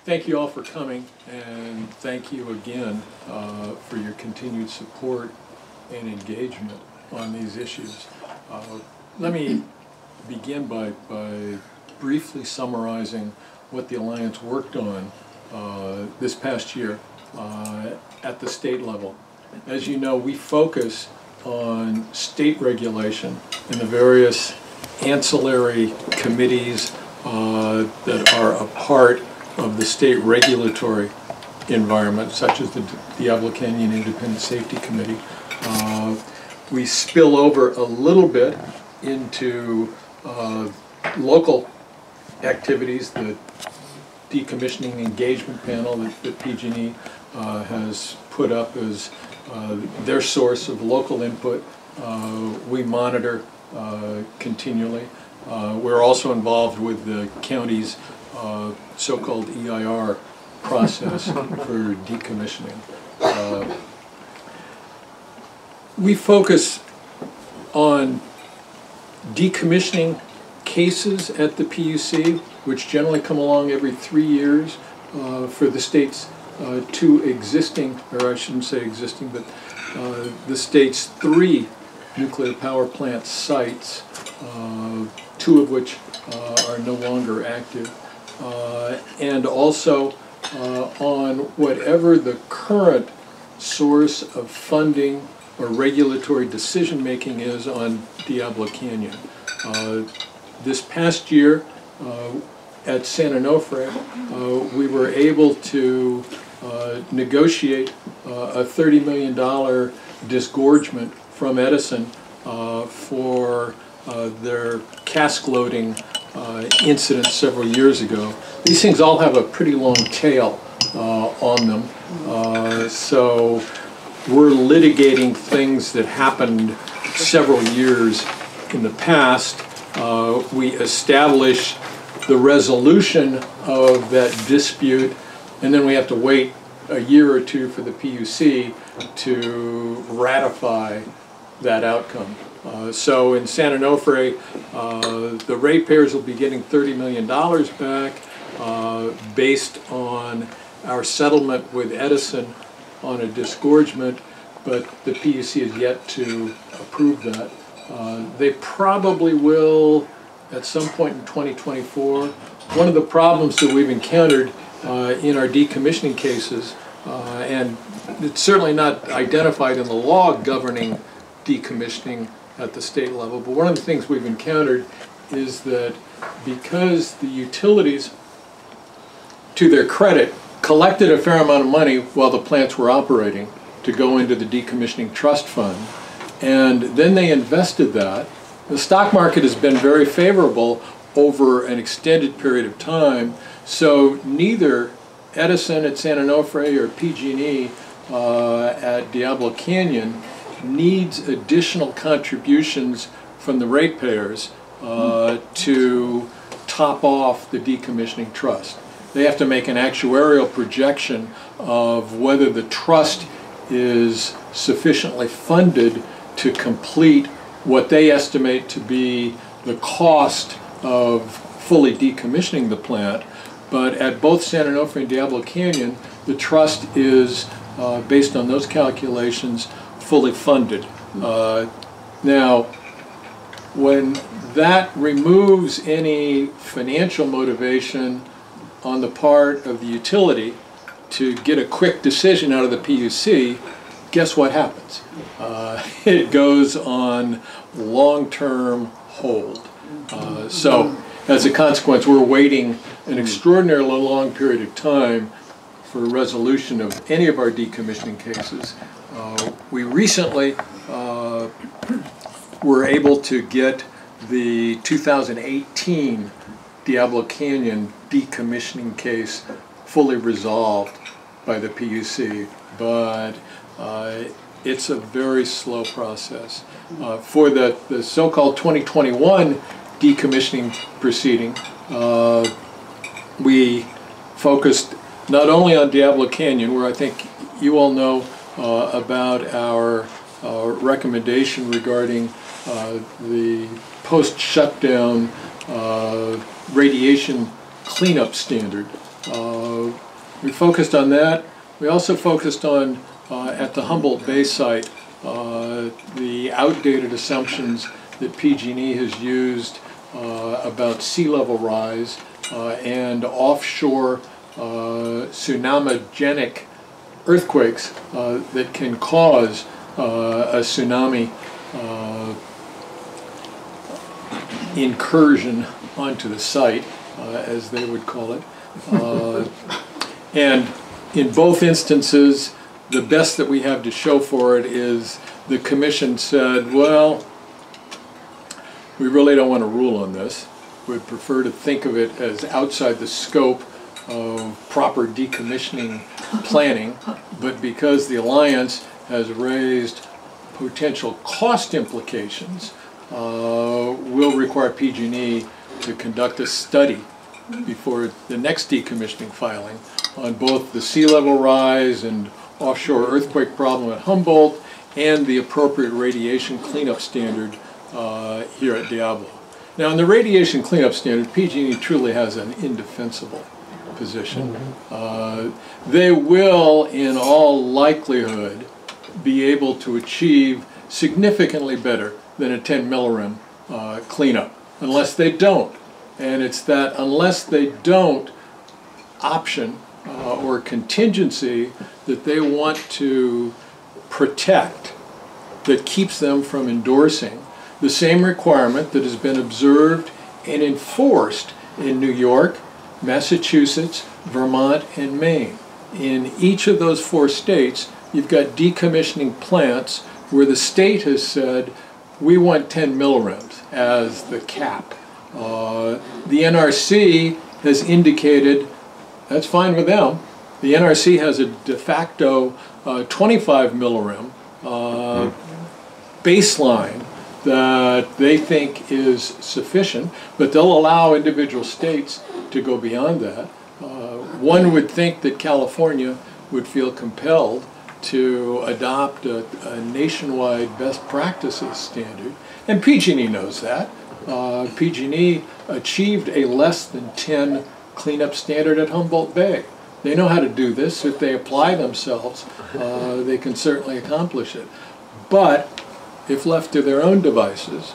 Thank you all for coming, and thank you again for your continued support and engagement on these issues. Let me begin by briefly summarizing what the Alliance worked on this past year at the state level. As you know, we focus on state regulation and the various ancillary committees that are a part of the state regulatory environment, such as the Diablo Canyon Independent Safety Committee. We spill over a little bit into local activities. The decommissioning engagement panel that PG&E has put up as their source of local input. We monitor continually. We're also involved with the county's so-called EIR process for decommissioning. We focus on decommissioning cases at the PUC, which generally come along every 3 years for the state's two existing, or I shouldn't say existing, but the state's 3 nuclear power plant sites, 2 of which are no longer active, and also on whatever the current source of funding or regulatory decision-making is on Diablo Canyon. This past year at San Onofre, we were able to negotiate a $30 million disgorgement from Edison for their cask loading incident several years ago. These things all have a pretty long tail on them, so we're litigating things that happened several years in the past. We establish the resolution of that dispute, and then we have to wait a year or 2 for the PUC to ratify that outcome. So in San Onofre, the ratepayers will be getting $30 million back based on our settlement with Edison on a disgorgement, but the PUC has yet to approve that. They probably will at some point in 2024. One of the problems that we've encountered in our decommissioning cases, and it's certainly not identified in the law governing decommissioning at the state level, but one of the things we've encountered is that because the utilities, to their credit, collected a fair amount of money while the plants were operating to go into the decommissioning trust fund, and then they invested that. The stock market has been very favorable over an extended period of time, so neither Edison at San Onofre or PG&E at Diablo Canyon needs additional contributions from the ratepayers to top off the decommissioning trust. They have to make an actuarial projection of whether the trust is sufficiently funded to complete what they estimate to be the cost of fully decommissioning the plant. But at both San Onofre and Diablo Canyon, the trust is, based on those calculations, fully funded. Now, when that removes any financial motivation on the part of the utility to get a quick decision out of the PUC, guess what happens? It goes on long-term hold. So, as a consequence, we're waiting an extraordinarily long period of time for a resolution of any of our decommissioning cases. We recently were able to get the 2018 Diablo Canyon decommissioning case fully resolved by the PUC, but it's a very slow process. For the so-called 2021 decommissioning proceeding, we focused not only on Diablo Canyon, where I think you all know about our recommendation regarding the post-shutdown radiation cleanup standard We focused on that. We also focused on, at the Humboldt Bay site, the outdated assumptions that PG&E has used about sea level rise and offshore tsunamigenic earthquakes that can cause a tsunami incursion onto the site, as they would call it. And in both instances, the best that we have to show for it is the commission said, well, we really don't want to rule on this. We'd prefer to think of it as outside the scope of proper decommissioning planning, but because the Alliance has raised potential cost implications, will require PG&E to conduct a study before the next decommissioning filing on both the sea level rise and offshore earthquake problem at Humboldt and the appropriate radiation cleanup standard here at Diablo. Now, in the radiation cleanup standard, PG&E truly has an indefensible position. They will, in all likelihood, be able to achieve significantly better than a 10 millirem cleanup, unless they don't. And it's that unless they don't option or contingency that they want to protect that keeps them from endorsing the same requirement that has been observed and enforced in New York, Massachusetts, Vermont, and Maine. In each of those 4 states, you've got decommissioning plants where the state has said, we want 10 millirems as the cap. The NRC has indicated that's fine with them. The NRC has a de facto 25 millirem baseline that they think is sufficient, but they'll allow individual states to go beyond that. One would think that California would feel compelled to adopt a nationwide best practices standard, and PG&E knows that. PG&E achieved a less than 10 cleanup standard at Humboldt Bay. They know how to do this. If they apply themselves, they can certainly accomplish it. But if left to their own devices,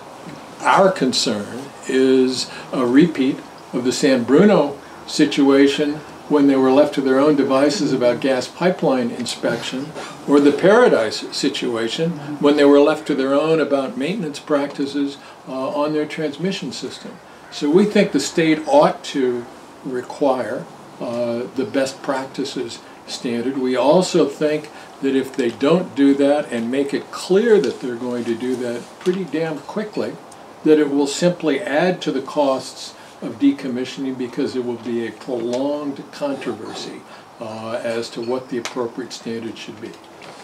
our concern is a repeat of the San Bruno situation when they were left to their own devices about gas pipeline inspection, or the Paradise situation when they were left to their own about maintenance practices on their transmission system. So we think the state ought to require the best practices standard. We also think that if they don't do that and make it clear that they're going to do that pretty damn quickly, that it will simply add to the costs of decommissioning because it will be a prolonged controversy as to what the appropriate standard should be.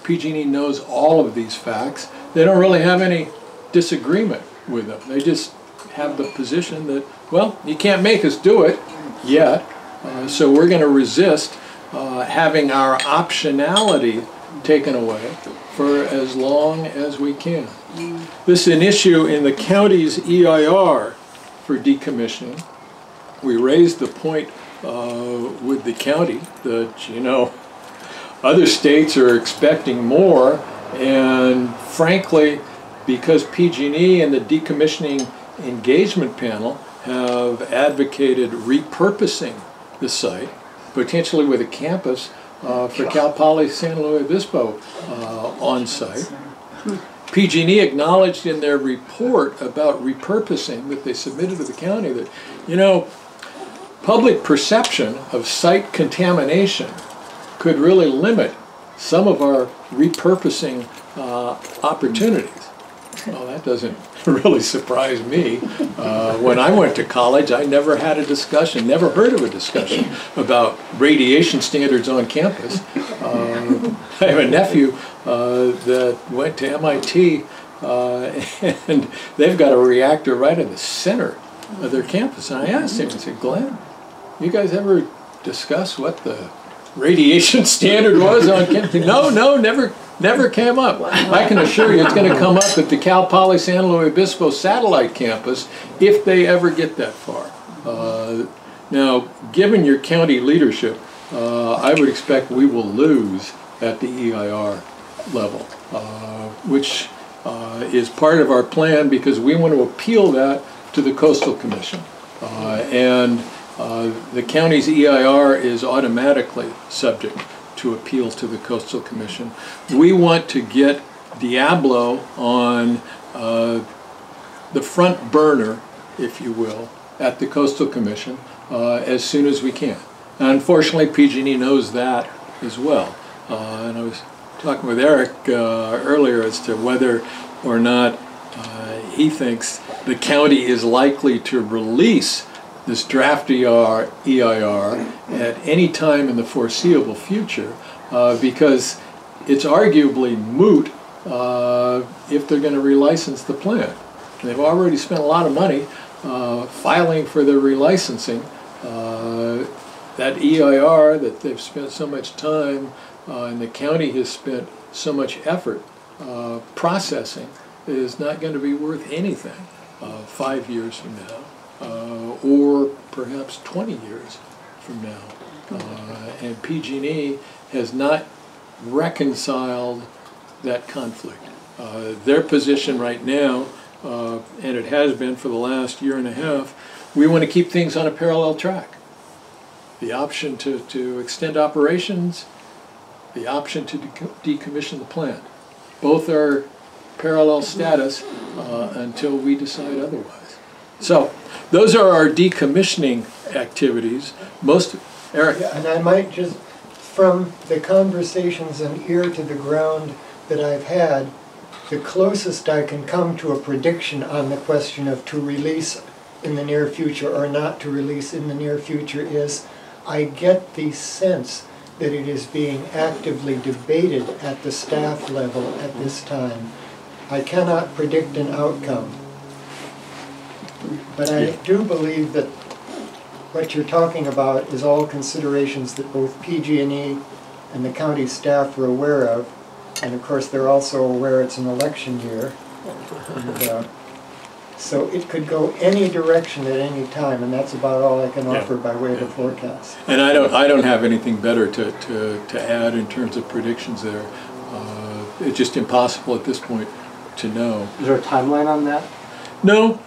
PG&E knows all of these facts. They don't really have any disagreement with them. They just have the position that, well, you can't make us do it yet, so we're going to resist having our optionality taken away for as long as we can. This is an issue in the county's EIR for decommissioning. We raised the point with the county that, you know, other states are expecting more, and frankly, because PG&E and the decommissioning engagement panel have advocated repurposing the site, potentially with a campus for Cal Poly San Luis Obispo on site. PG&E acknowledged in their report about repurposing that they submitted to the county that, you know, public perception of site contamination could really limit some of our repurposing opportunities. Well, that doesn't really surprise me. When I went to college, I never had a discussion, never heard of a discussion about radiation standards on campus. I have a nephew that went to MIT, and they've got a reactor right in the center of their campus. And I asked him, I said, Glenn, you guys ever discuss what the radiation standard was on campus? No, never came up. I can assure you it's going to come up at the Cal Poly San Luis Obispo satellite campus if they ever get that far. Now, given your county leadership, I would expect we will lose at the EIR level, which is part of our plan because we want to appeal that to the Coastal Commission. And the county's EIR is automatically subject to appeal to the Coastal Commission. We want to get Diablo on the front burner, if you will, at the Coastal Commission as soon as we can. And unfortunately, PG&E knows that as well. And I was talking with Eric earlier as to whether or not he thinks the county is likely to release this draft EIR at any time in the foreseeable future because it's arguably moot if they're going to relicense the plant. They've already spent a lot of money filing for their relicensing. That EIR that they've spent so much time and the county has spent so much effort processing is not going to be worth anything 5 years from now or perhaps 20 years from now. And PG&E has not reconciled that conflict. Their position right now, and it has been for the last year and a half, we want to keep things on a parallel track. The option to extend operations, the option to decommission the plant. Both are parallel status until we decide otherwise. So those are our decommissioning activities. Eric? Yeah, and I might just, from the conversations and ear to the ground that I've had, the closest I can come to a prediction on the question of to release in the near future or not to release in the near future is I get the sense that it is being actively debated at the staff level at this time. I cannot predict an outcome, but I do believe that what you're talking about is all considerations that both PG&E and the county staff are aware of, and of course they're also aware it's an election year. And, so it could go any direction at any time, and that's about all I can offer by way of a forecast. And I don't have anything better to add in terms of predictions there. It's just impossible at this point to know. Is there a timeline on that? No,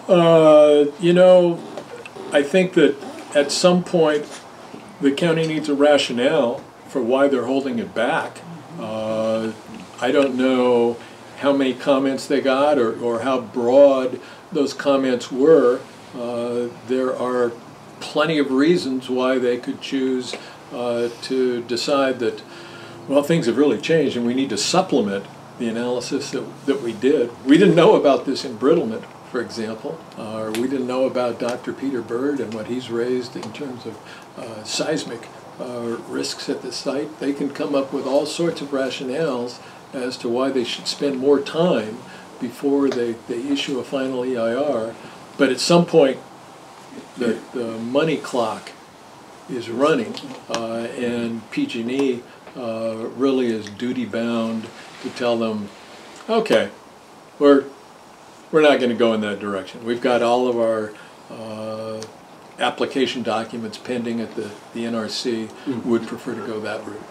I think that at some point the county needs a rationale for why they're holding it back. I don't know how many comments they got or how broad those comments were. There are plenty of reasons why they could choose to decide that, well, things have really changed and we need to supplement the analysis that we did. We didn't know about this embrittlement, for example, or we didn't know about Dr. Peter Bird and what he's raised in terms of seismic risks at the site. They can come up with all sorts of rationales as to why they should spend more time before they issue a final EIR. But at some point, the money clock is running, and PG&E really is duty-bound to tell them, okay, we're not going to go in that direction. We've got all of our application documents pending at the NRC. Would prefer to go that route.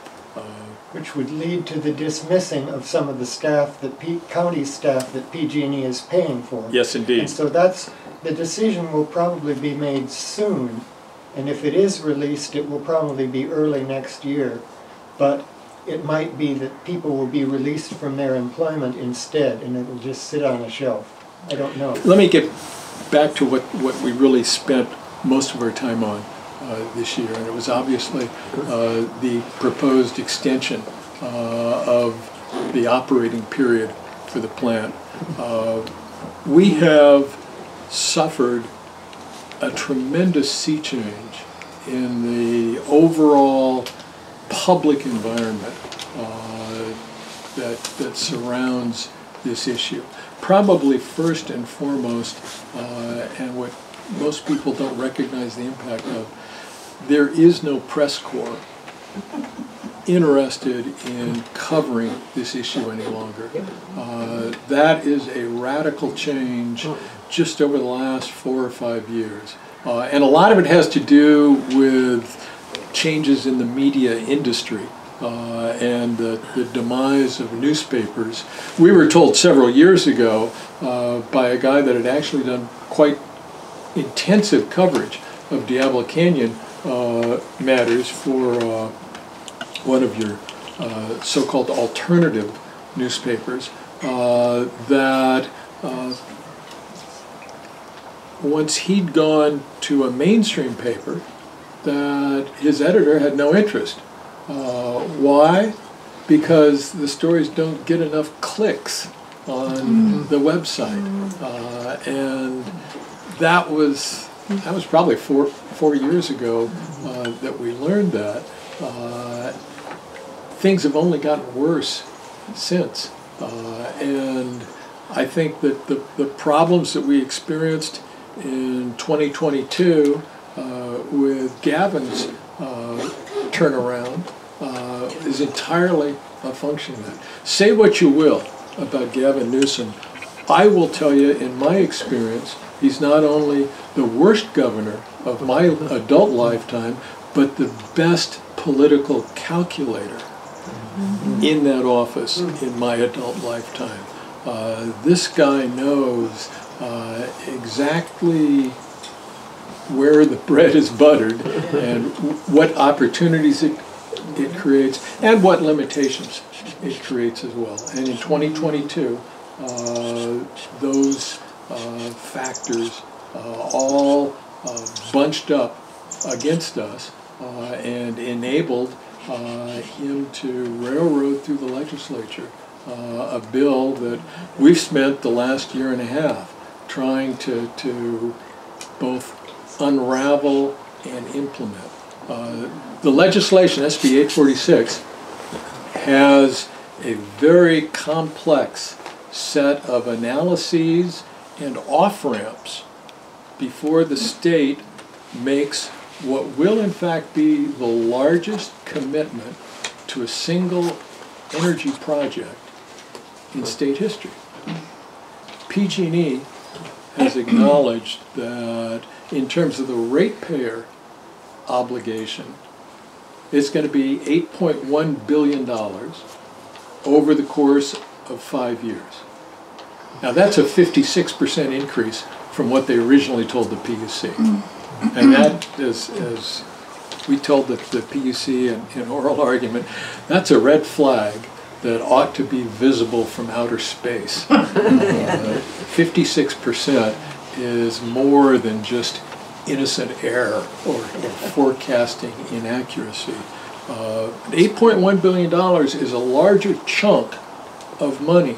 Which would lead to the dismissing of some of the staff, county staff that PG&E is paying for. Yes, indeed. And so the decision will probably be made soon, and if it is released, it will probably be early next year. But it might be that people will be released from their employment instead, and it will just sit on a shelf. I don't know. Let me get back to what we really spent most of our time on this year, and it was obviously the proposed extension of the operating period for the plant. We have suffered a tremendous sea change in the overall public environment that surrounds this issue. Probably first and foremost, and what most people don't recognize the impact of, there is no press corps interested in covering this issue any longer. That is a radical change just over the last 4 or 5 years. And a lot of it has to do with changes in the media industry and the demise of newspapers. We were told several years ago by a guy that had actually done quite intensive coverage of Diablo Canyon matters for one of your so-called alternative newspapers, that once he'd gone to a mainstream paper, that his editor had no interest. Why? Because the stories don't get enough clicks on the website, and that was probably four years ago that we learned that. Things have only gotten worse since, and I think that the problems that we experienced in 2022 with Gavin's turnaround is entirely a function of that. Say what you will about Gavin Newsom, I will tell you, in my experience, he's not only the worst governor of my adult lifetime, but the best political calculator in that office in my adult lifetime. This guy knows exactly where the bread is buttered and what opportunities it creates and what limitations it creates as well. And in 2022, those factors all bunched up against us and enabled him to railroad through the legislature a bill that we've spent the last year and a half trying to both unravel and implement. The legislation, SB 846, has a very complex set of analyses and off-ramps before the state makes what will in fact be the largest commitment to a single energy project in state history. PG&E has acknowledged that in terms of the ratepayer obligation, it's going to be $8.1 billion over the course of 5 years. Now that's a 56% increase from what they originally told the PUC. And that is, as we told the PUC in oral argument, that's a red flag that ought to be visible from outer space. 56% is more than just innocent error or forecasting inaccuracy. $8.1 billion is a larger chunk of money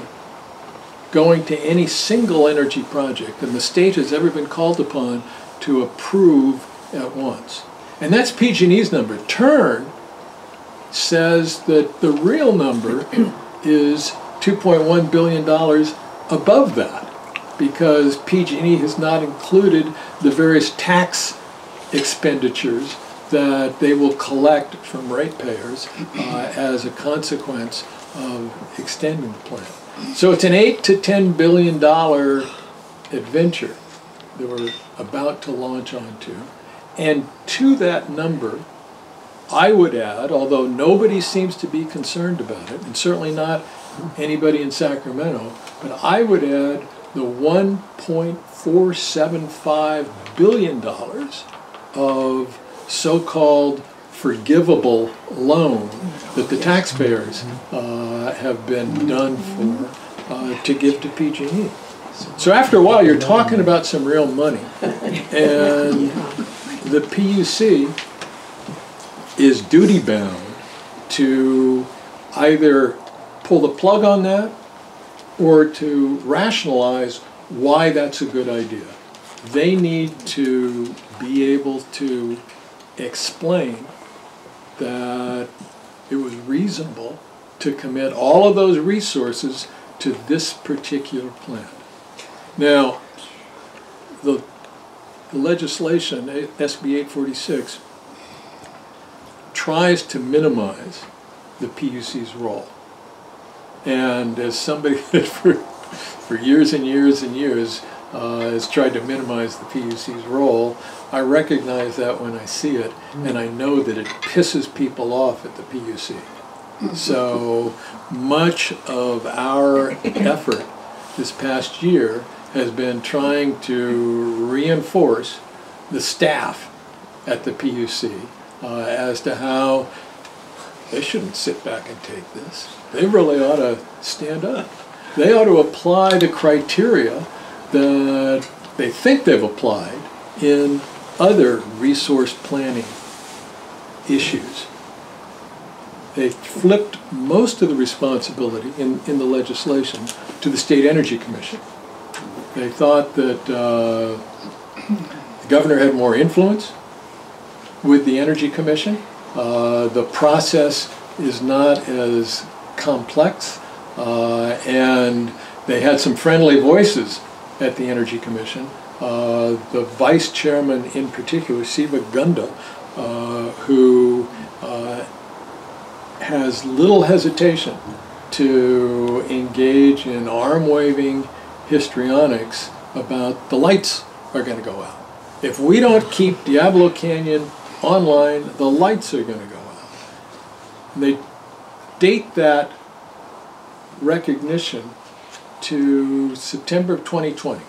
going to any single energy project than the state has ever been called upon to approve at once. And that's PG&E's number. TURN says that the real number is $2.1 billion above that, because PG&E has not included the various tax expenditures that they will collect from ratepayers as a consequence of extending the plant. So it's an $8 to $10 billion adventure that we're about to launch onto. And to that number, I would add, although nobody seems to be concerned about it, and certainly not anybody in Sacramento, but I would add the $1.475 billion of so-called forgivable loan that the taxpayers have been done for to give to PG&E. So after a while, you're talking about some real money, and the PUC is duty-bound to either pull the plug on that or to rationalize why that's a good idea. They need to be able to explain that it was reasonable to commit all of those resources to this particular plant. Now, the legislation, SB 846, tries to minimize the PUC's role. And as somebody that for years and years and years has tried to minimize the PUC's role. I recognize that when I see it, and I know that it pisses people off at the PUC. So much of our effort this past year has been trying to reinforce the staff at the PUC as to how they shouldn't sit back and take this. They really ought to stand up. They ought to apply the criteria that they think they've applied in other resource planning issues. They flipped most of the responsibility in the legislation to the State Energy Commission. They thought that the governor had more influence with the Energy Commission. The process is not as complex, and they had some friendly voices at the Energy Commission. The vice chairman in particular, Siva Gunda, who has little hesitation to engage in arm-waving histrionics about the lights are going to go out. If we don't keep Diablo Canyon online, the lights are going to go out. And they date that recognition to September of 2020,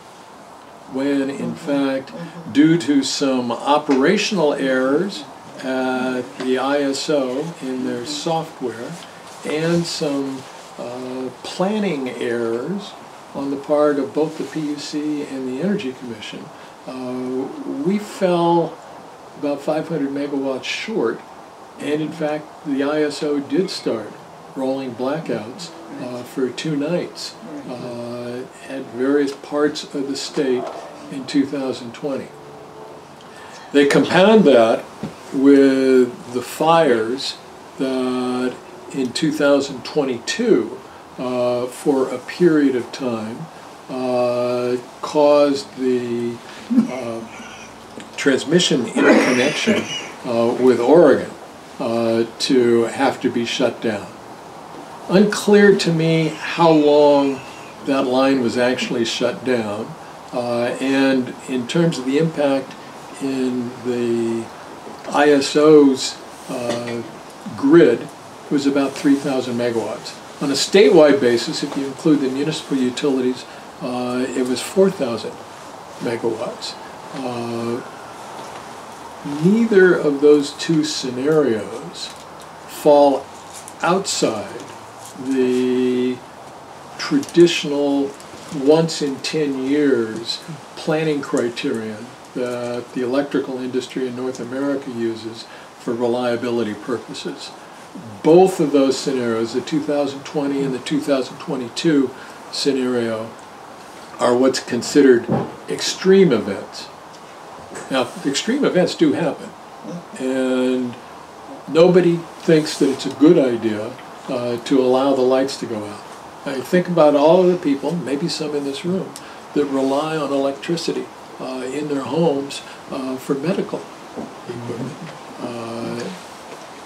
when in fact, due to some operational errors at the ISO in their software and some planning errors on the part of both the PUC and the Energy Commission, we fell about 500 megawatts short, and in fact the ISO did start rolling blackouts for 2 nights at various parts of the state in 2020. They compound that with the fires that in 2022 for a period of time caused the transmission interconnection with Oregon to have to be shut down. Unclear to me how long that line was actually shut down, and in terms of the impact in the ISO's grid, it was about 3,000 megawatts. On a statewide basis, if you include the municipal utilities, it was 4,000 megawatts. Neither of those two scenarios fall outside the traditional once in 10 years planning criterion that the electrical industry in North America uses for reliability purposes. Both of those scenarios, the 2020 and the 2022 scenario, are what's considered extreme events. Now, extreme events do happen, and nobody thinks that it's a good idea to allow the lights to go out. I think about all of the people, maybe some in this room, that rely on electricity in their homes for medical equipment.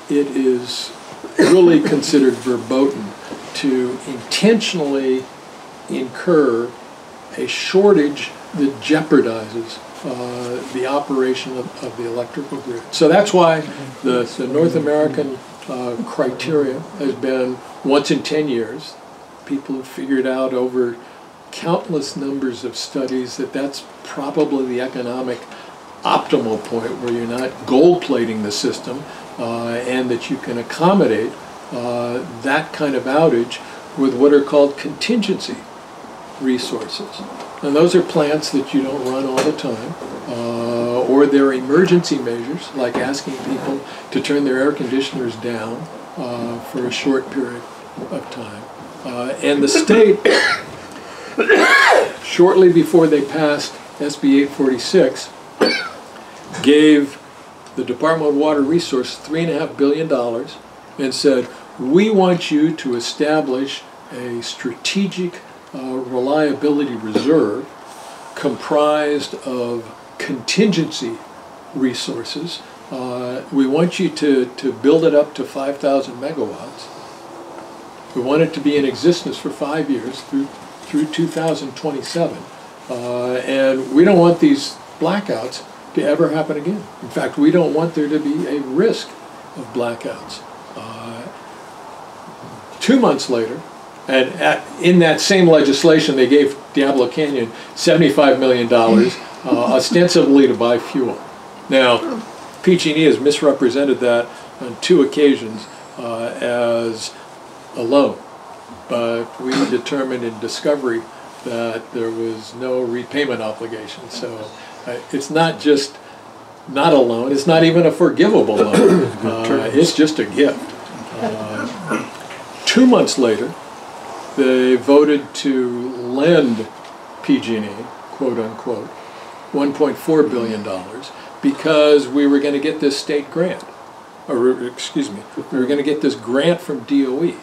It is really considered verboten to intentionally incur a shortage that jeopardizes the operation of the electrical grid. So that's why the North American criteria has been once in 10 years. People have figured out over countless numbers of studies that that's probably the economic optimal point where you're not gold plating the system and that you can accommodate that kind of outage with what are called contingency resources. And those are plants that you don't run all the time, or they're emergency measures, like asking people to turn their air conditioners down for a short period of time. And the state, shortly before they passed SB 846, gave the Department of Water Resources $3.5 billion and said, we want you to establish a strategic reliability reserve comprised of contingency resources. We want you to build it up to 5,000 megawatts. We want it to be in existence for 5 years through 2027. And we don't want these blackouts to ever happen again. In fact, we don't want there to be a risk of blackouts. 2 months later, and in that same legislation, they gave Diablo Canyon $75 million, ostensibly to buy fuel. Now, PG&E has misrepresented that on 2 occasions as a loan, but we determined in discovery that there was no repayment obligation. So it's not just not a loan, it's not even a forgivable loan, it's just a gift. 2 months later, they voted to lend PG&E, quote unquote, $1.4 billion because we were going to get this state grant, or excuse me, we were going to get this grant from DOE.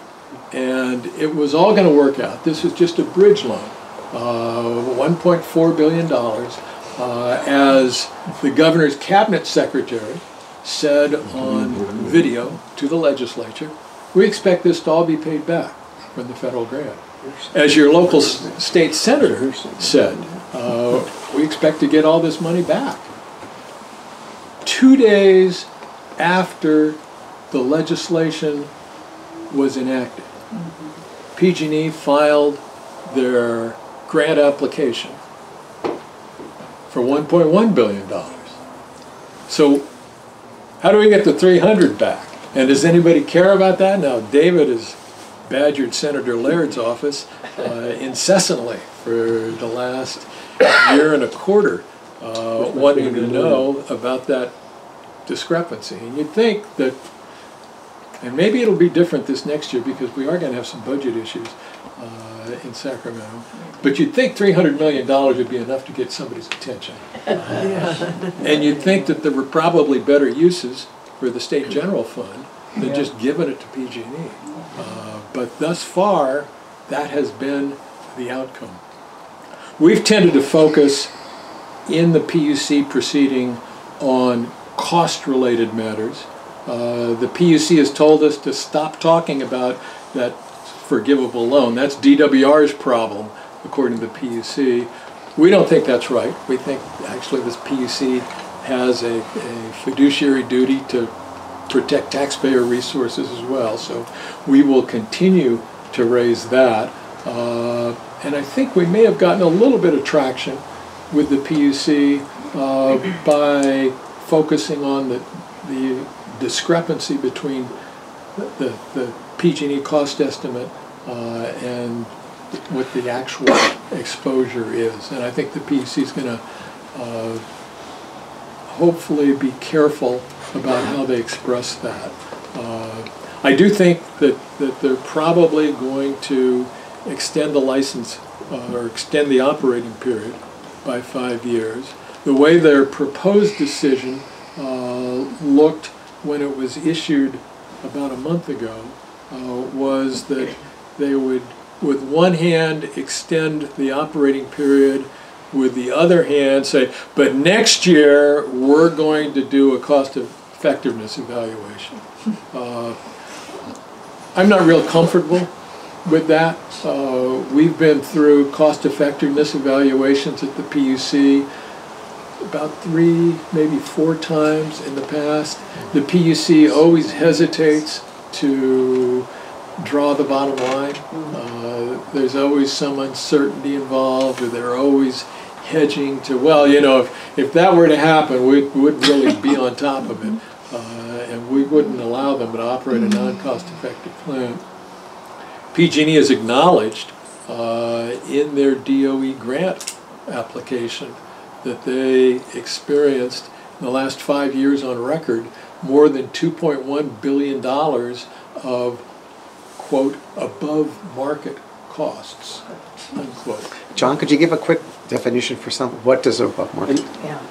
And it was all going to work out. This was just a bridge loan, $1.4 billion, as the governor's cabinet secretary said on video to the legislature, we expect this to all be paid back from the federal grant. As your local state senator said, we expect to get all this money back. 2 days after the legislation was enacted, PG&E filed their grant application for $1.1 billion. So how do we get the 300 back? And does anybody care about that? Now, David has badgered Senator Laird's office incessantly for the last year and a quarter, wanting to know about that discrepancy. And you'd think that, and maybe it'll be different this next year because we are going to have some budget issues in Sacramento, but you'd think $300 million would be enough to get somebody's attention. And you'd think that there were probably better uses for the state general fund than just giving it to PG&E. But thus far, that has been the outcome. We've tended to focus in the PUC proceeding on cost-related matters. The PUC has told us to stop talking about that forgivable loan. That's DWR's problem, according to the PUC. We don't think that's right. We think actually this PUC has a fiduciary duty to protect taxpayer resources as well. So we will continue to raise that. And I think we may have gotten a little bit of traction with the PUC by focusing on the discrepancy between the PG&E cost estimate and what the actual exposure is. And I think the PUC is going to hopefully be careful about how they express that. I do think that they're probably going to extend the license or extend the operating period by 5 years. The way their proposed decision looked when it was issued about a month ago was that they would, with one hand, extend the operating period, with the other hand say, but next year we're going to do a cost effectiveness evaluation. I'm not real comfortable with that. We've been through cost effectiveness evaluations at the PUC about 3, maybe 4 times in the past. The PUC always hesitates to draw the bottom line. There's always some uncertainty involved, or they're always hedging to, well, you know, if that were to happen, we wouldn't really be on top of it, and we wouldn't allow them to operate a non-cost-effective plant. PG&E has acknowledged in their DOE grant application that they experienced in the last 5 years on record more than $2.1 billion of, quote, above market costs, unquote. John, could you give a quick definition for what does above market?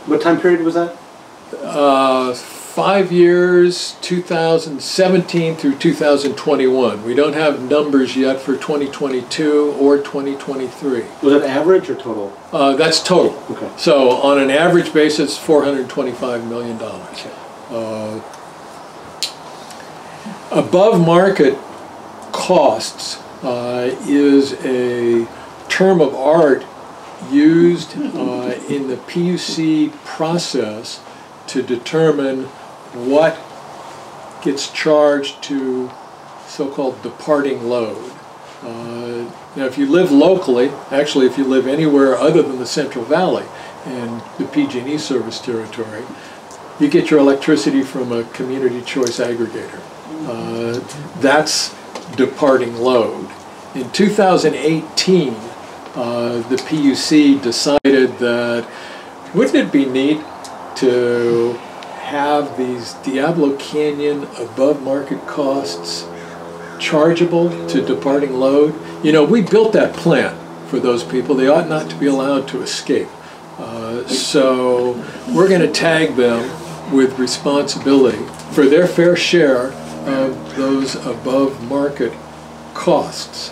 What time period was that? 5 years, 2017 through 2021. We don't have numbers yet for 2022 or 2023. Was it average or total? That's total. Okay. So on an average basis, $425 million. Okay. Above market costs is a term of art used in the PUC process to determine what gets charged to so-called departing load. Now, if you live locally, actually if you live anywhere other than the Central Valley and the PG&E service territory, you get your electricity from a community choice aggregator. That's departing load. In 2018, the PUC decided that wouldn't it be neat to have these Diablo Canyon above market costs chargeable to departing load? You know, we built that plant for those people. They ought not to be allowed to escape. So we're going to tag them with responsibility for their fair share of those above market costs.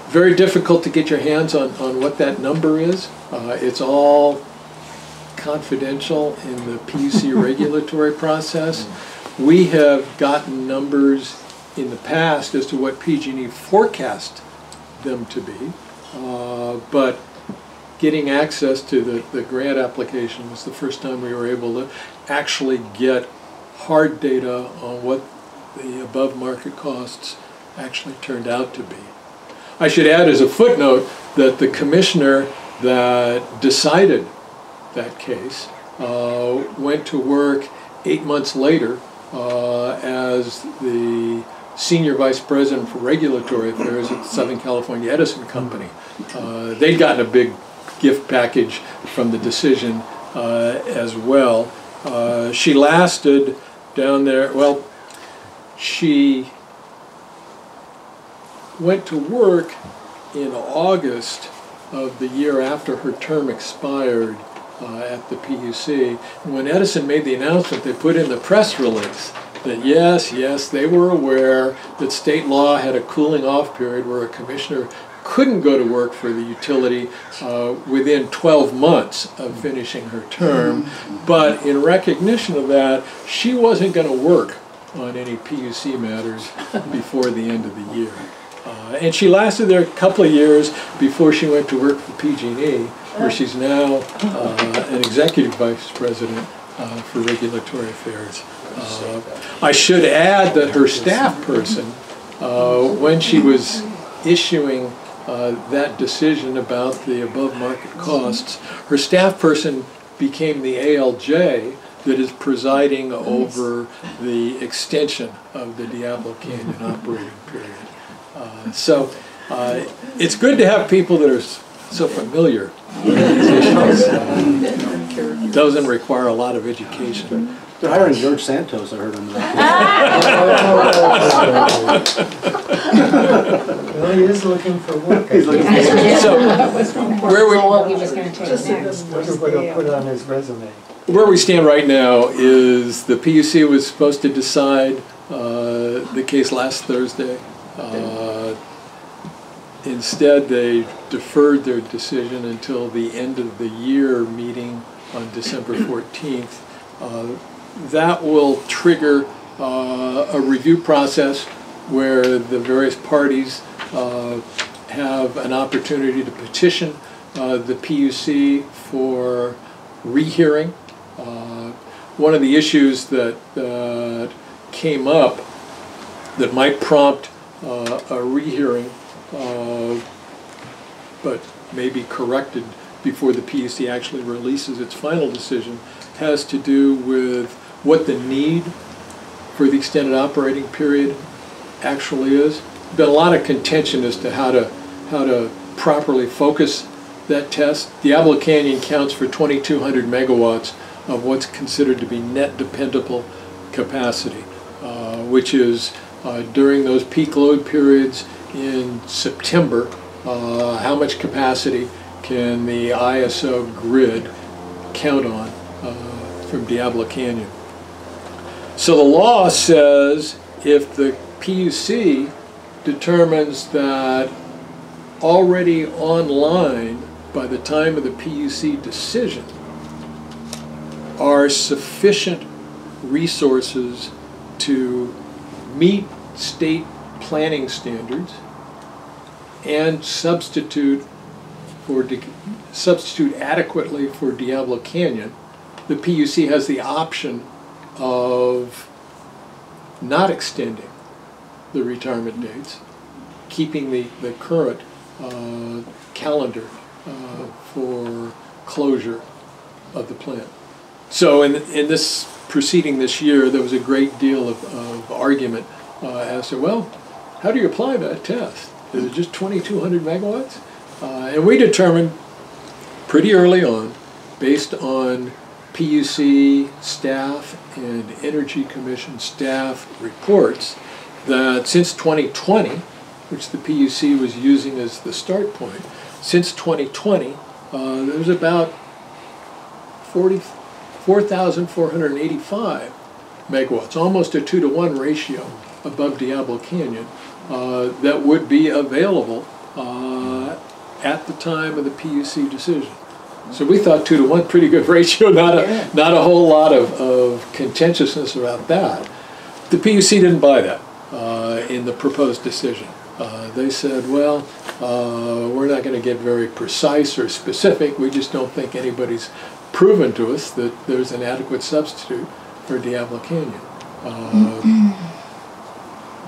Very difficult to get your hands on what that number is. It's all confidential in the PUC regulatory process. We have gotten numbers in the past as to what PG&E forecast them to be, but getting access to the grant application was the first time we were able to actually get hard data on what the above market costs actually turned out to be. I should add as a footnote that the commissioner that decided that case went to work 8 months later as the Senior Vice President for Regulatory Affairs at the Southern California Edison Company. They'd gotten a big gift package from the decision as well. She lasted down there, well, she went to work in August of the year after her term expired at the PUC. And when Edison made the announcement, they put in the press release that yes, they were aware that state law had a cooling off period where a commissioner couldn't go to work for the utility within 12 months of finishing her term. But in recognition of that, she wasn't going to work on any PUC matters before the end of the year. And she lasted there a couple of years before she went to work for PG&E, where she's now an executive vice president for regulatory affairs. I should add that her staff person, when she was issuing that decision about the above market costs, her staff person became the ALJ that is presiding over the extension of the Diablo Canyon operating period. So it's good to have people that are so familiar with these issues. Doesn't require a lot of education. They're hiring George Santos, I heard on that. Well, he is looking for work. He's looking for work. So where what he was going to take next. Wonder what he'll put on his resume. Where we stand right now is the PUC was supposed to decide the case last Thursday. Instead, they deferred their decision until the end of the year meeting on December 14th. That will trigger a review process where the various parties have an opportunity to petition the PUC for rehearing. One of the issues that came up that might prompt a rehearing, but may be corrected before the PUC actually releases its final decision, has to do with what the need for the extended operating period actually is. There's been a lot of contention as to how to properly focus that test. Diablo Canyon counts for 2,200 megawatts of what's considered to be net dependable capacity, which is during those peak load periods in September, how much capacity can the ISO grid count on from Diablo Canyon. So the law says if the PUC determines that already online by the time of the PUC decision are sufficient resources to meet state planning standards and substitute substitute adequately for Diablo Canyon, the PUC has the option of not extending the retirement dates, keeping the current calendar for closure of the plant. So in this proceeding this year, there was a great deal of argument as to, well, how do you apply that test? Is it just 2,200 megawatts? And we determined pretty early on, based on PUC staff and Energy Commission staff reports, that since 2020, which the PUC was using as the start point, since 2020, there was about 4,485 megawatts, almost a 2-to-1 ratio above Diablo Canyon, that would be available at the time of the PUC decision. So we thought 2-to-1, pretty good ratio, not a whole lot of contentiousness about that. The PUC didn't buy that in the proposed decision. They said, well, we're not going to get very precise or specific. We just don't think anybody's proven to us that there's an adequate substitute for Diablo Canyon.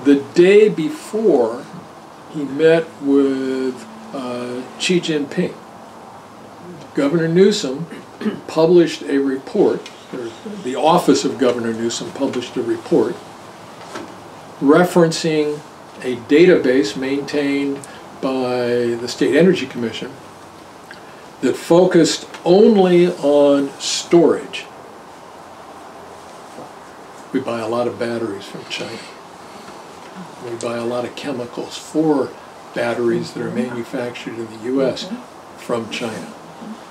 The day before, he met with Xi Jinping. Governor Newsom published a report, or the office of Governor Newsom published a report referencing a database maintained by the State Energy Commission that focused only on storage. We buy a lot of batteries from China. We buy a lot of chemicals for batteries that are manufactured in the U.S. from China.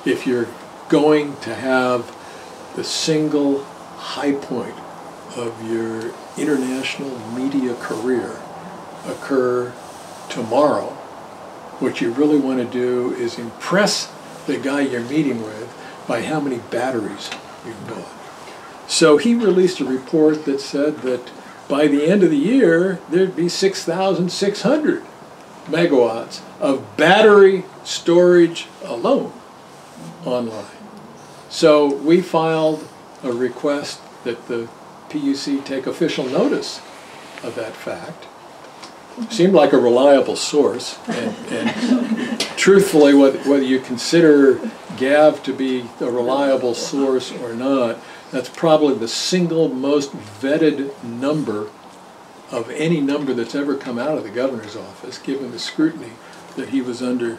If you're going to have the single high point of your international media career occur tomorrow, what you really want to do is impress the guy you're meeting with by how many batteries you've bought. So he released a report that said that by the end of the year, there'd be 6,600 megawatts of battery storage alone online. So we filed a request that the PUC take official notice of that fact. Seemed like a reliable source, and truthfully, whether you consider GAV to be a reliable source or not, that's probably the single most vetted number of any number that's ever come out of the governor's office, given the scrutiny that he was under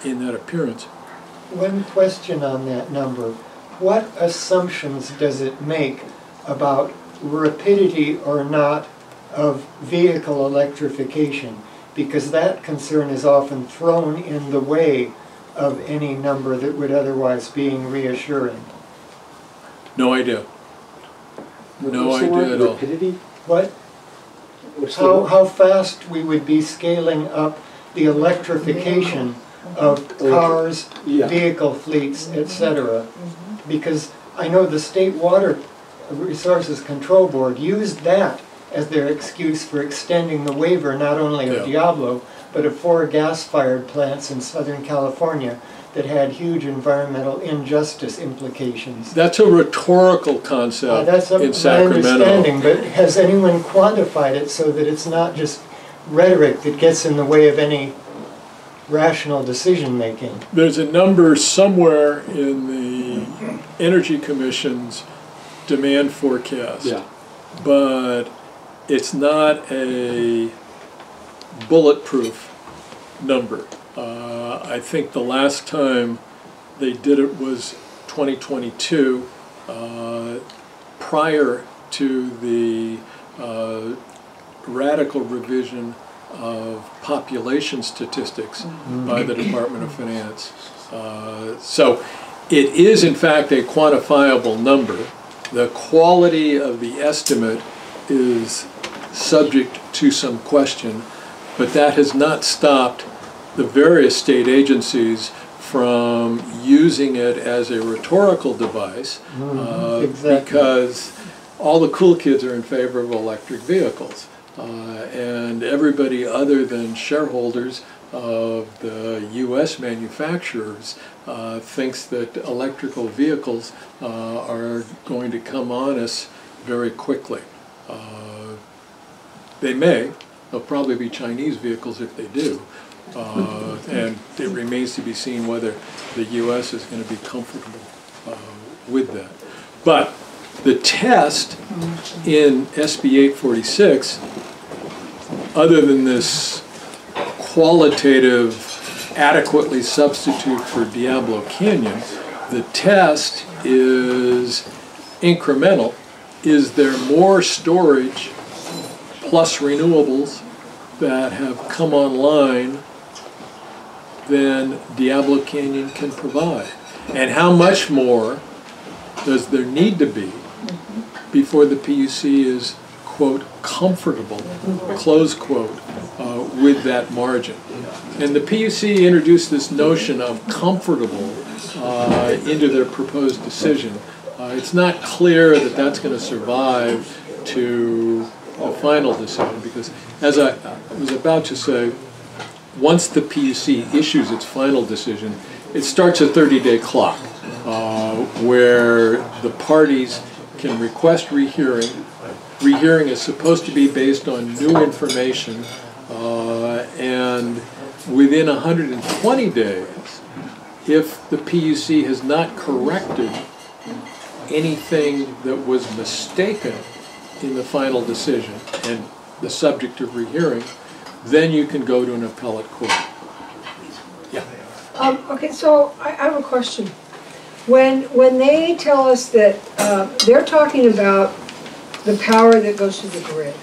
in that appearance. One question on that number. What assumptions does it make about rapidity or not of vehicle electrification? Because that concern is often thrown in the way of any number that would otherwise be reassuring. No idea. No What's the idea word? at all. Rapidity? What? How fast we would be scaling up the electrification of cars, vehicle fleets, etc. Because I know the State Water Resources Control Board used that as their excuse for extending the waiver not only of Diablo, but of 4 gas-fired plants in Southern California that had huge environmental injustice implications. That's a rhetorical concept That's in my Sacramento. understanding, but has anyone quantified it so that it's not just rhetoric that gets in the way of any rational decision-making? There's a number somewhere in the Energy Commission's demand forecast, but it's not a bulletproof number. I think the last time they did it was 2022, prior to the radical revision of population statistics by the Department of Finance. So it is in fact a quantifiable number. The quality of the estimate is subject to some question, but that has not stopped the various state agencies from using it as a rhetorical device, because all the cool kids are in favor of electric vehicles. And everybody other than shareholders of the U.S. manufacturers thinks that electrical vehicles are going to come on us very quickly. They may. They'll probably be Chinese vehicles if they do. And it remains to be seen whether the U.S. is going to be comfortable with that. But the test in SB 846, other than this qualitative adequately substitute for Diablo Canyon, the test is incremental. Is there more storage plus renewables that have come online than Diablo Canyon can provide? And how much more does there need to be before the PUC is, quote, comfortable, close quote, with that margin? And the PUC introduced this notion of comfortable into their proposed decision. It's not clear that that's going to survive to the final decision, because as I was about to say, once the PUC issues its final decision, it starts a 30-day clock where the parties can request rehearing. Rehearing is supposed to be based on new information, and within 120 days, if the PUC has not corrected anything that was mistaken in the final decision and the subject of rehearing, then you can go to an appellate court. Yeah. Okay, so I have a question. When they tell us that they're talking about the power that goes to the grid,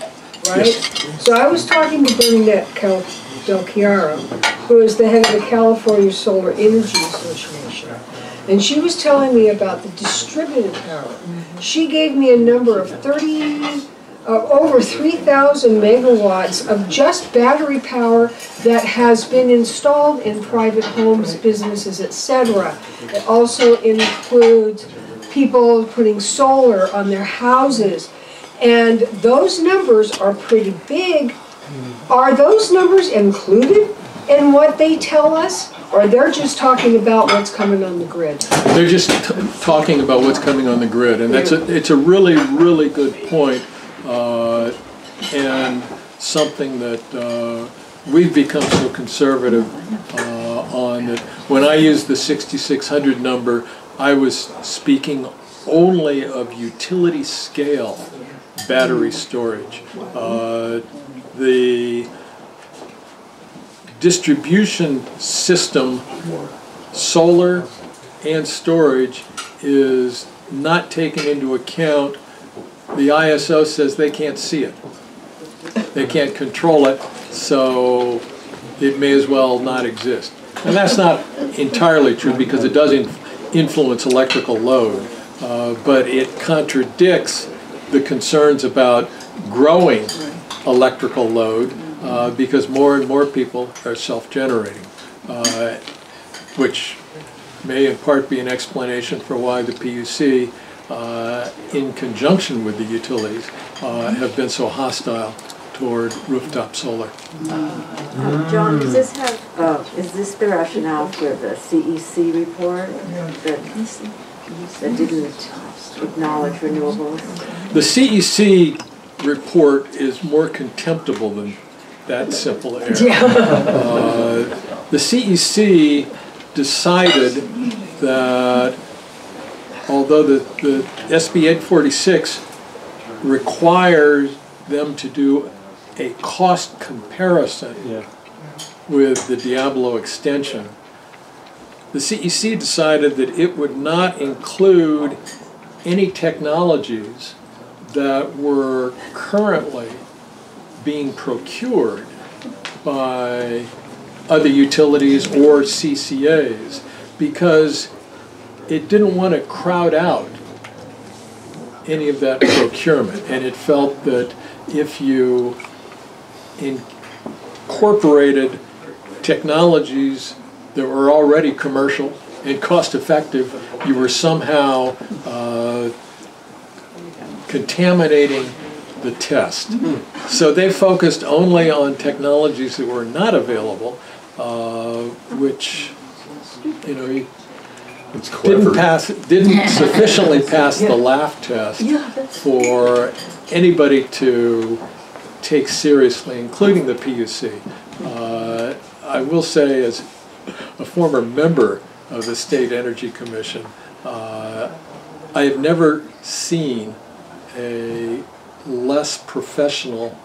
right? Yes. So I was talking to Bernadette Del Chiaro, who is the head of the California Solar Energy Association, and she was telling me about the distributed power. She gave me a number of over 3,000 megawatts of just battery power that has been installed in private homes, businesses, etc. It also includes people putting solar on their houses. And those numbers are pretty big. Are those numbers included in what they tell us? Or they're just talking about what's coming on the grid? They're just talking about what's coming on the grid, and it's a really, really good point, and something that we've become so conservative on that when I used the 6,600 number, I was speaking only of utility scale battery storage. The distribution system, solar and storage, is not taken into account. The ISO says they can't see it. They can't control it, so it may as well not exist. And that's not entirely true, because it does influence electrical load, but it contradicts the concerns about growing electrical load, because more and more people are self-generating, which may in part be an explanation for why the PUC, in conjunction with the utilities, have been so hostile toward rooftop solar. John, does this have, is this the rationale for the CEC report that didn't acknowledge renewables? The CEC report is more contemptible than that simple error. The CEC decided that although the SB 846 requires them to do a cost comparison with the Diablo extension, the CEC decided that it would not include any technologies that were currently being procured by other utilities or CCAs, because it didn't want to crowd out any of that procurement, and it felt that if you incorporated technologies that were already commercial and cost-effective, you were somehow contaminating the test. So they focused only on technologies that were not available, which, you know, he It's clever. didn't sufficiently pass the laugh test Yeah, that's. for anybody to take seriously, including the PUC. I will say, as a former member of the State Energy Commission, I have never seen a less professional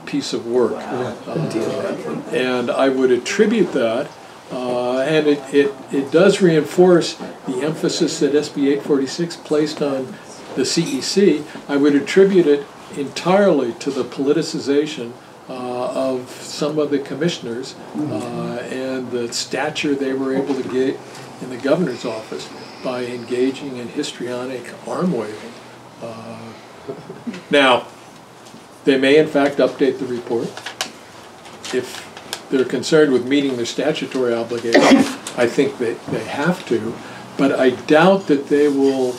piece of work. And I would attribute that, and it does reinforce the emphasis that SB 846 placed on the CEC. I would attribute it entirely to the politicization of some of the commissioners and the stature they were able to get in the governor's office by engaging in histrionic arm waving. Now, they may in fact update the report. If they're concerned with meeting their statutory obligations, I think that they have to, but I doubt that they will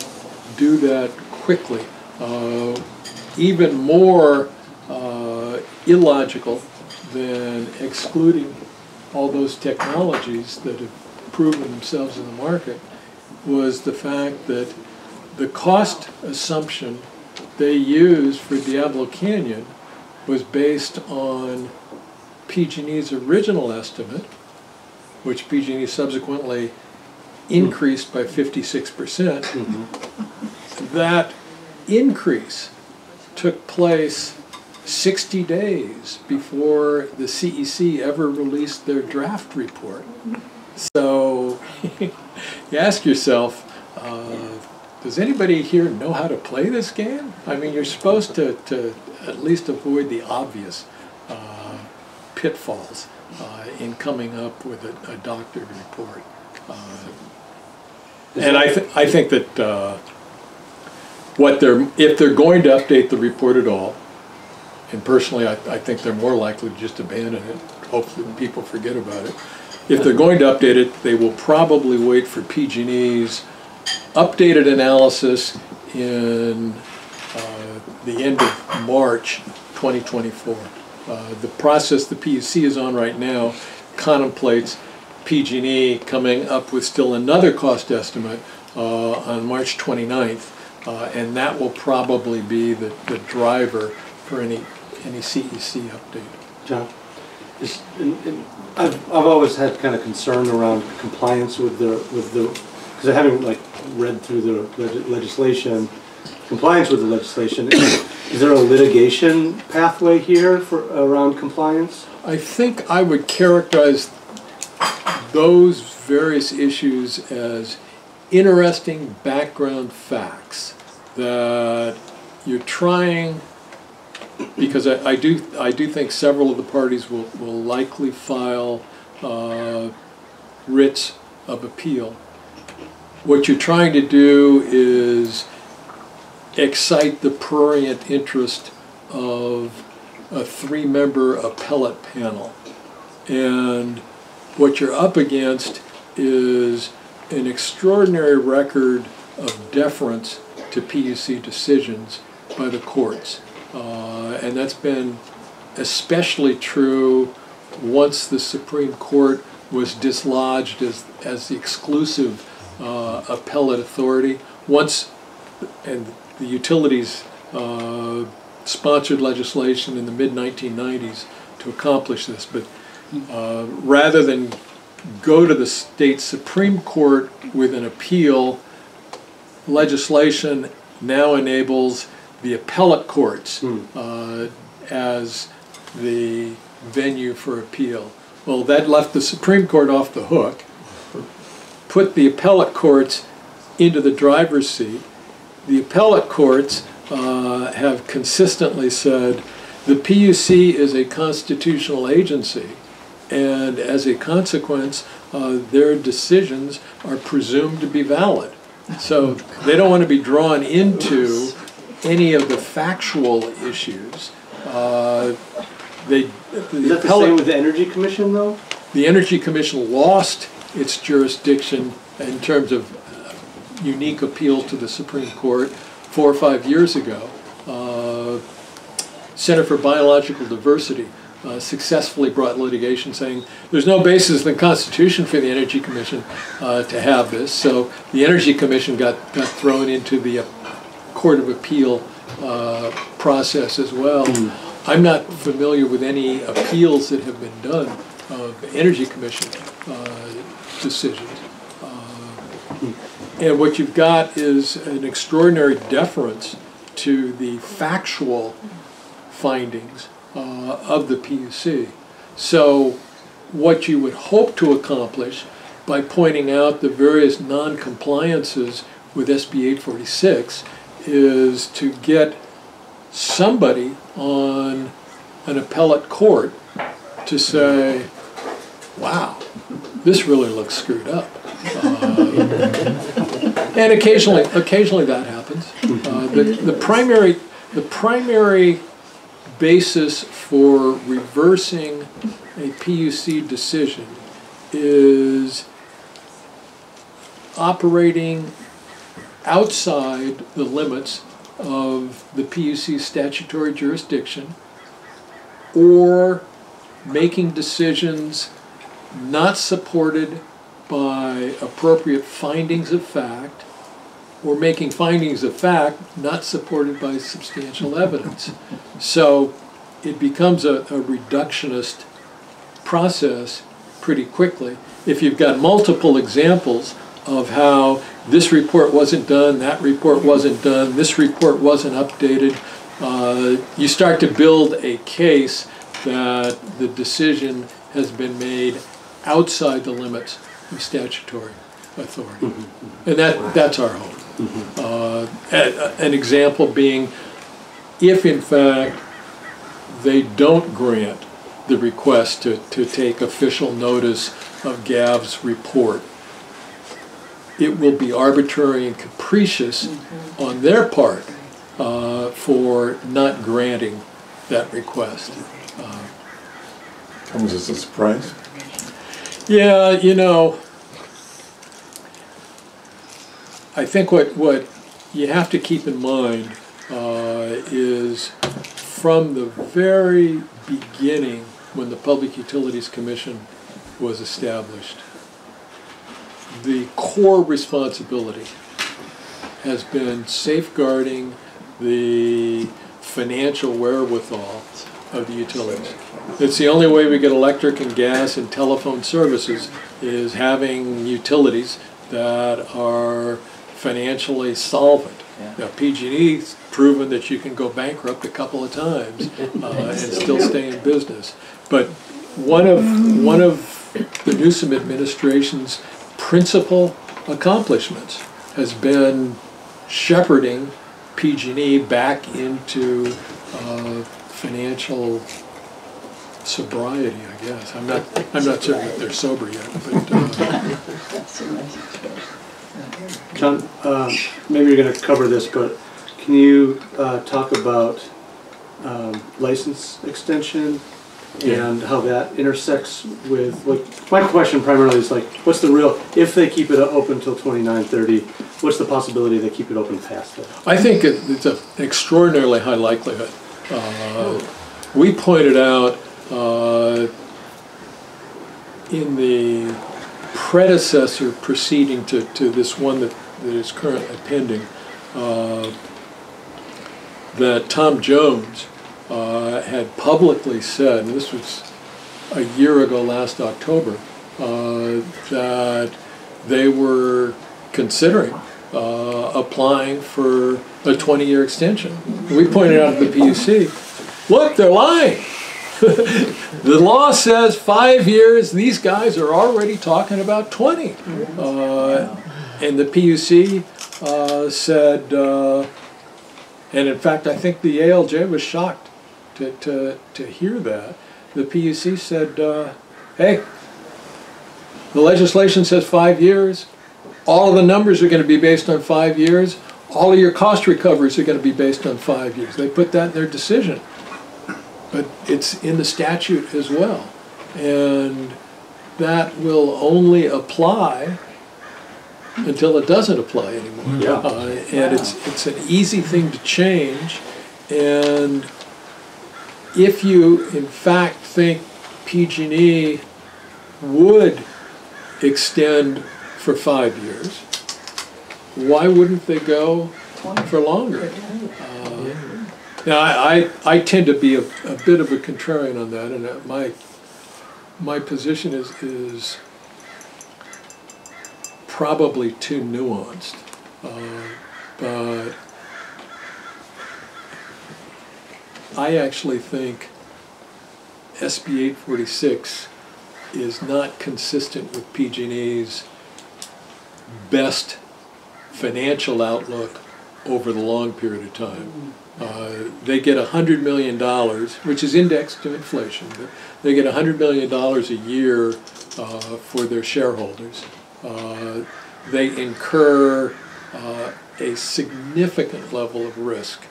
do that quickly. Even more illogical than excluding all those technologies that have proven themselves in the market was the fact that the cost assumption they used for Diablo Canyon was based on PG&E's original estimate, which PG&E subsequently increased by 56%. That increase took place 60 days before the CEC ever released their draft report. So you ask yourself, does anybody here know how to play this game? I mean, you're supposed to at least avoid the obvious pitfalls in coming up with a doctored report. And I think that if they're going to update the report at all, and personally I think they're more likely to just abandon it, hopefully people forget about it. If they're going to update it, they will probably wait for PG&E's updated analysis in the end of March 2024. The process the PUC is on right now contemplates PG&E coming up with still another cost estimate on March 29th, and that will probably be the driver for any CEC update. John, I've always had kind of concern around compliance with the because I haven't read through the legislation, compliance with the legislation. Is there a litigation pathway here around compliance? I think I would characterize those various issues as interesting background facts that you're trying, because I do think several of the parties will likely file writs of appeal. What you're trying to do is excite the prurient interest of a 3-member appellate panel. And what you're up against is an extraordinary record of deference to PUC decisions by the courts. And that's been especially true once the Supreme Court was dislodged as the exclusive appellate authority. And the utilities sponsored legislation in the mid-1990s to accomplish this, but rather than go to the state Supreme Court with an appeal, legislation now enables the appellate courts as the venue for appeal. Well, that left the Supreme Court off the hook, put the appellate courts into the driver's seat. The appellate courts have consistently said the PUC is a constitutional agency, and as a consequence, their decisions are presumed to be valid. So they don't want to be drawn into any of the factual issues. Is that the same with the Energy Commission, though? The Energy Commission lost its jurisdiction in terms of unique appeal to the Supreme Court 4 or 5 years ago. Center for Biological Diversity successfully brought litigation saying there's no basis in the Constitution for the Energy Commission to have this. So the Energy Commission got thrown into the Court of Appeal process as well. I'm not familiar with any appeals that have been done of Energy Commission decisions. And what you've got is an extraordinary deference to the factual findings of the PUC. So what you would hope to accomplish by pointing out the various non-compliances with SB 846 is to get somebody on an appellate court to say, wow, this really looks screwed up. And occasionally that happens. The primary basis for reversing a PUC decision is operating outside the limits of the PUC's statutory jurisdiction, or making decisions not supported by appropriate findings of fact, or making findings of fact not supported by substantial evidence. So it becomes a reductionist process pretty quickly. If you've got multiple examples of how this report wasn't done, that report wasn't done, this report wasn't updated, you start to build a case that the decision has been made outside the limits of statutory authority. And that's our hope. An example being, if in fact they don't grant the request to take official notice of Gav's report, it will be arbitrary and capricious on their part for not granting that request. Comes as a surprise. Yeah, you know, I think what you have to keep in mind is from the very beginning, when the Public Utilities Commission was established, the core responsibility has been safeguarding the financial wherewithal of the utilities. It's the only way we get electric and gas and telephone services, is having utilities that are financially solvent. Now, PG&E's proven that you can go bankrupt a couple of times and still stay in business. But one of the Newsom administration's principal accomplishments has been shepherding PG&E back into financial sobriety, I guess. I'm not certain that they're sober yet, but John, maybe you're going to cover this, but can you talk about license extension and how that intersects with, like, my question primarily is, like, what's the real, if they keep it open until 29/30, what's the possibility they keep it open past that? I think it's an extraordinarily high likelihood. We pointed out in the predecessor proceeding to this one that is currently pending, that Tom Jones had publicly said, and this was a year ago last October, that they were considering applying for a 20-year extension. We pointed out to the PUC, look, they're lying. The law says 5 years. These guys are already talking about 20. And the PUC said, and in fact, I think the ALJ was shocked to hear that. The PUC said, hey, the legislation says 5 years. All of the numbers are going to be based on 5 years. All of your cost recoveries are going to be based on 5 years. They put that in their decision. But it's in the statute as well. And that will only apply until it doesn't apply anymore. And it's an easy thing to change. And if you in fact think PG&E would extend for 5 years, why wouldn't they go for longer? Now, I tend to be a bit of a contrarian on that, and my position is probably too nuanced, but I actually think SB 846 is not consistent with PG&E's best financial outlook over the long period of time. They get $100 million, which is indexed to inflation, but they get $100 million a year for their shareholders. They incur a significant level of risk.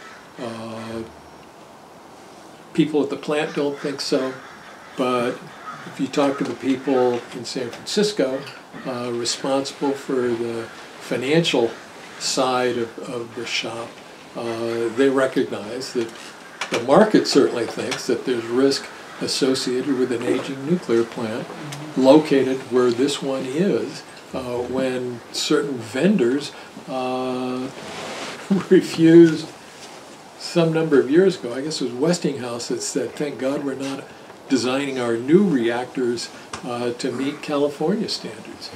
People at the plant don't think so, but if you talk to the people in San Francisco responsible for the financial side of the shop, they recognize that the market certainly thinks that there's risk associated with an aging nuclear plant located where this one is, when certain vendors refused some number of years ago. I guess it was Westinghouse that said, thank God we're not designing our new reactors to meet California standards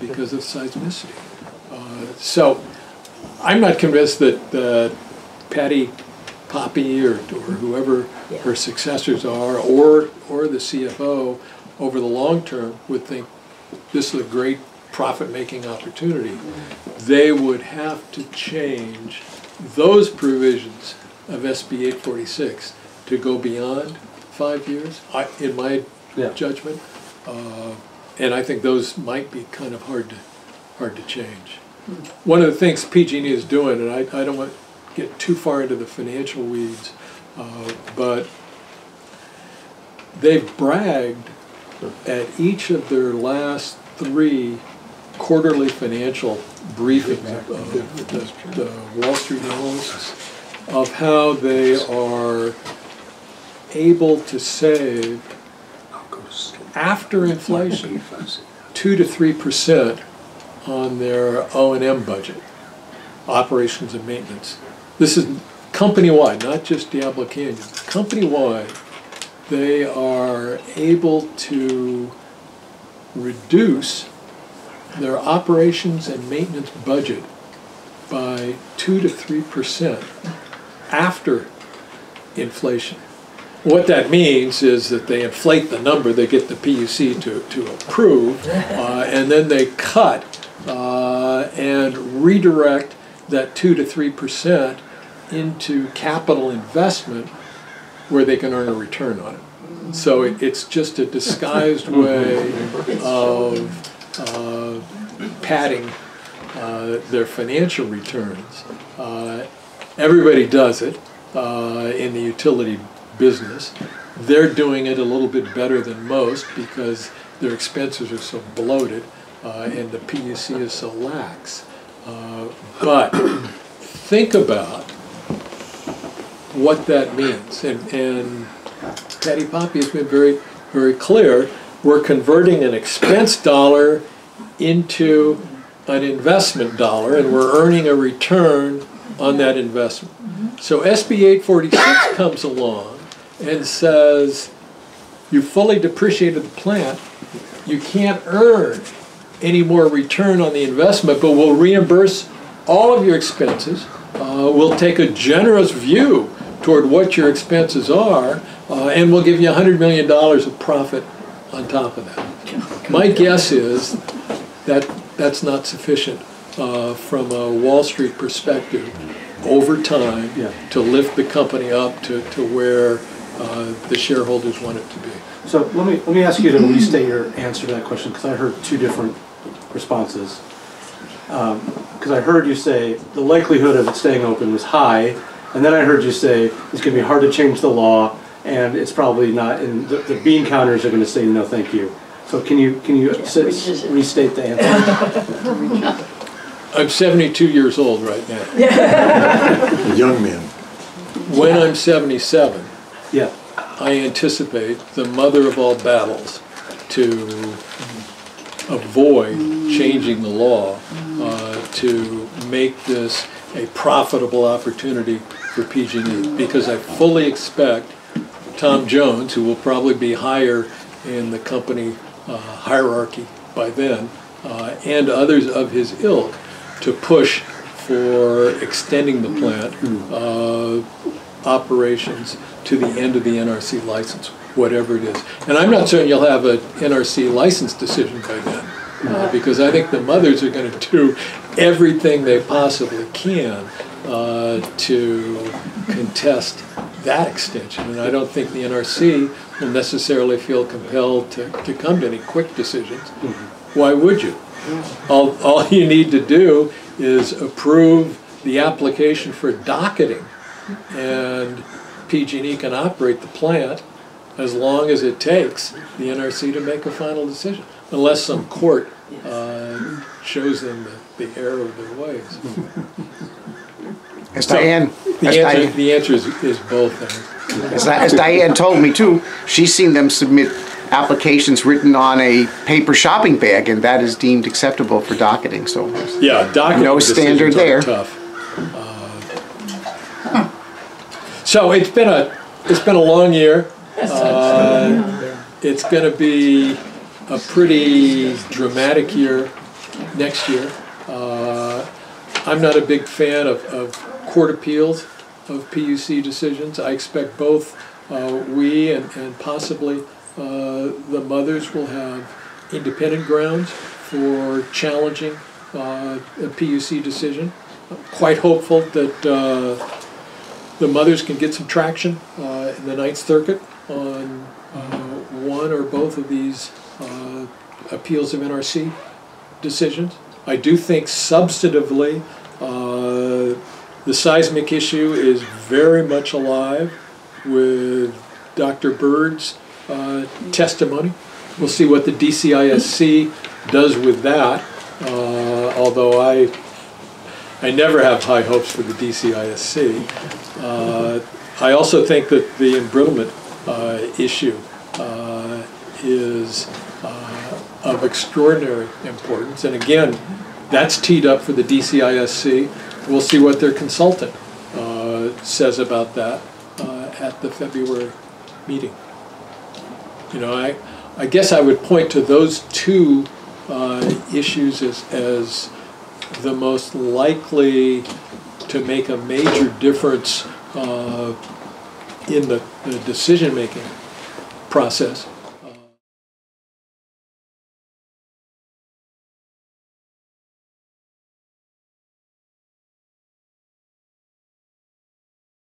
because of seismicity. So I'm not convinced that Patty Poppe or whoever her successors are, or the CFO over the long term would think this is a great profit-making opportunity. They would have to change those provisions of SB 846 to go beyond 5 years, in my judgment. And I think those might be kind of hard to change. One of the things PG&E is doing, and I don't want to get too far into the financial weeds, but they've bragged at each of their last 3 quarterly financial briefings of the Wall Street analysts of how they are able to save, after inflation, 2 to 3% on their O&M budget, operations and maintenance. This is company-wide, not just Diablo Canyon. Company-wide, they are able to reduce their operations and maintenance budget by 2 to 3% after inflation. What that means is that they inflate the number they get the PUC to approve, and then they cut and redirect that 2 to 3% into capital investment where they can earn a return on it. So it's just a disguised way of padding their financial returns. Everybody does it in the utility business. They're doing it a little bit better than most because their expenses are so bloated and the PUC is so lax. But think about what that means. And Patty Poppe has been very, very clear. We're converting an expense dollar into an investment dollar, and we're earning a return on that investment. So SB 846 comes along and says, you fully depreciated the plant, you can't earn any more return on the investment, but we'll reimburse all of your expenses. We'll take a generous view toward what your expenses are, and we'll give you $100 million of profit on top of that. My guess is that that's not sufficient from a Wall Street perspective over time to lift the company up to where the shareholders want it to be. So let me ask you to restate your answer to that question, because I heard 2 different responses. Because I heard you say the likelihood of it staying open was high, and then I heard you say it's going to be hard to change the law, and it's probably not, and the bean counters are going to say no thank you. So can you restate the answer? I'm 72 years old right now. A young man. When I'm 77, Yeah. I anticipate the mother of all battles to avoid changing the law to make this a profitable opportunity for PG&E, because I fully expect Tom Jones, who will probably be higher in the company hierarchy by then, and others of his ilk, to push for extending the plant operations to the end of the NRC license, whatever it is. And I'm not certain you'll have an NRC license decision by then, because I think the mothers are going to do everything they possibly can to contest that extension. And I don't think the NRC will necessarily feel compelled to come to any quick decisions. Why would you? All you need to do is approve the application for docketing, and PG&E can operate the plant as long as it takes the NRC to make a final decision, unless some court shows them the error of their ways. As Diane, The answer is both. as Diane told me too, she's seen them submit applications written on a paper shopping bag, and that is deemed acceptable for docketing. So Yeah, docketing no standard decisions are there. tough. So it's been a long year. It's going to be a pretty dramatic year next year. I'm not a big fan of court appeals of PUC decisions. I expect both we and possibly the mothers will have independent grounds for challenging a PUC decision. I'm quite hopeful that the mothers can get some traction in the Ninth Circuit on one or both of these appeals of NRC decisions. I do think substantively the seismic issue is very much alive with Dr. Bird's testimony. We'll see what the DCISC does with that, although I never have high hopes for the DCISC. I also think that the embrittlement issue is of extraordinary importance, and again, that's teed up for the DCISC. We'll see what their consultant says about that at the February meeting. You know, I guess I would point to those two issues as the most likely to make a major difference in the decision-making process.